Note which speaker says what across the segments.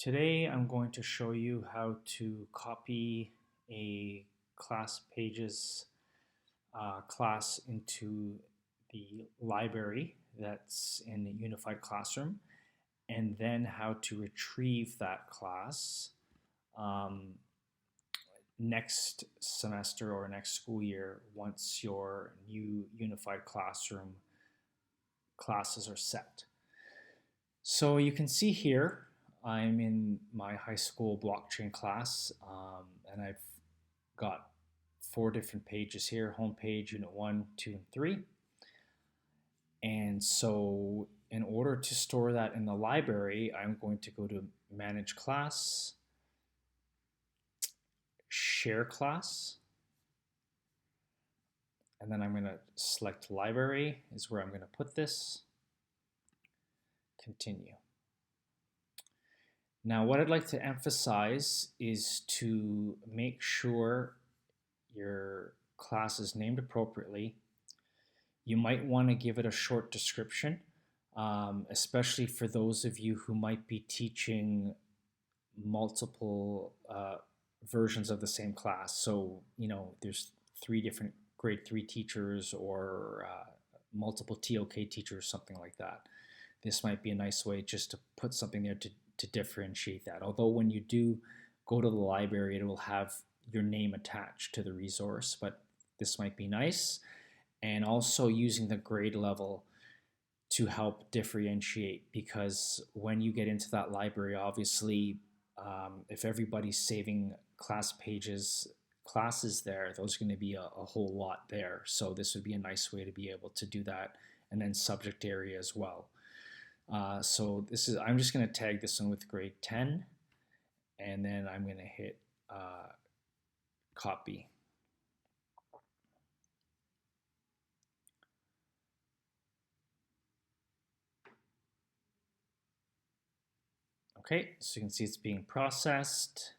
Speaker 1: Today I'm going to show you how to copy a class pages class into the library that's in the Unified Classroom, and then how to retrieve that class um, next semester or next school year once your new Unified Classroom classes are set. So you can see here, I'm in my high school blockchain class, and I've got 4 different pages here: home page, unit 1, 2, and 3. And so in order to store that in the library, I'm going to go to manage class, share class, and then I'm going to select library is where I'm going to put this, continue. Now, what I'd like to emphasize is to make sure your class is named appropriately. You might want to give it a short description, especially for those of you who might be teaching multiple versions of the same class. So, there's 3 different grade 3 teachers or multiple TOK teachers, something like that. This might be a nice way just to put something there to differentiate that. Although when you do go to the library, it will have your name attached to the resource, but this might be nice. And also using the grade level to help differentiate, because when you get into that library, obviously, if everybody's saving classes there, there's going to be a whole lot there. So this would be a nice way to be able to do that, and then subject area as well. So I'm just going to tag this one with grade 10, and then I'm going to hit copy. Okay, so you can see it's being processed.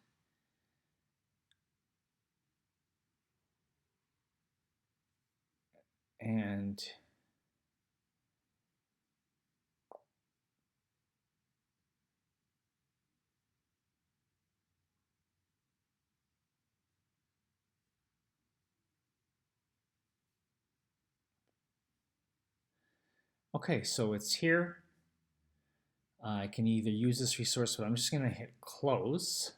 Speaker 1: And okay, so it's here. I can either use this resource, but I'm just going to hit close.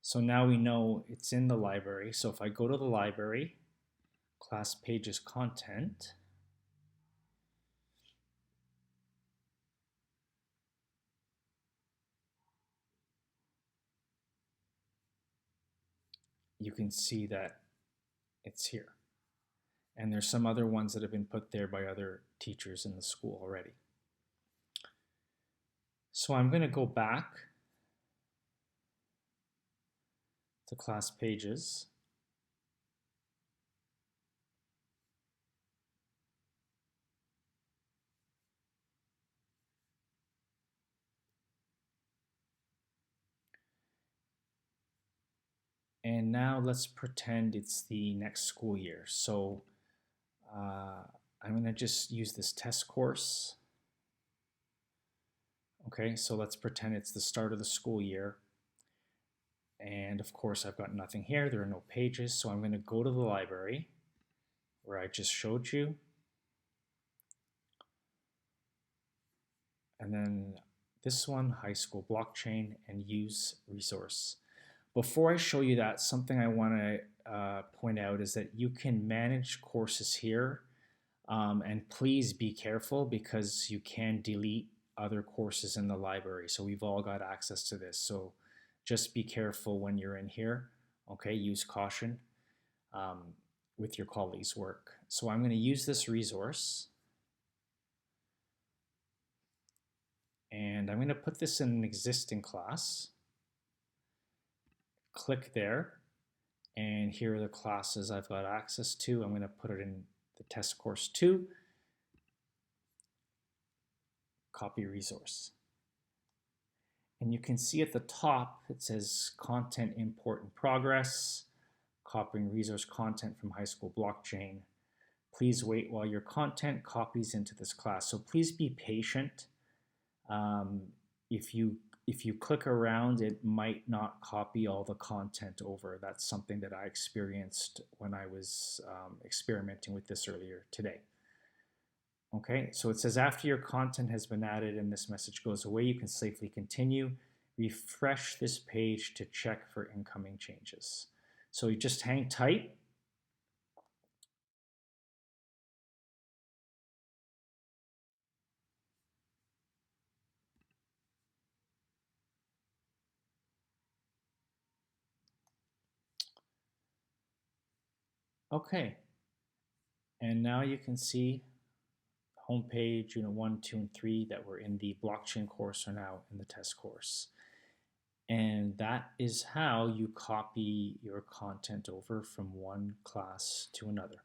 Speaker 1: So now we know it's in the library. So if I go to the library, class pages content, you can see that it's here. And there's some other ones that have been put there by other teachers in the school already. So I'm going to go back to class pages. And now let's pretend it's the next school year. So I'm going to just use this test course. Okay, so let's pretend it's the start of the school year. And of course, I've got nothing here. There are no pages. So I'm going to go to the library where I just showed you. And then this one, high school blockchain, and use resource. Before I show you that, something I want to point out is that you can manage courses here. And please be careful, because you can delete other courses in the library. So we've all got access to this. So just be careful when you're in here. Okay, use caution with your colleagues' work. So I'm going to use this resource. And I'm going to put this in an existing class. Click there. And here are the classes I've got access to. I'm going to put it in the test course 2. Copy resource. And you can see at the top it says content import in progress, copying resource content from high school blockchain. Please wait while your content copies into this class. So please be patient. If you if you click around, it might not copy all the content over. That's something that I experienced when I was experimenting with this earlier today. Okay, so it says after your content has been added and this message goes away, you can safely continue. Refresh this page to check for incoming changes. So you just hang tight. Okay, and now you can see homepage, unit 1, 2, and 3 that were in the blockchain course are now in the test course. And that is how you copy your content over from one class to another.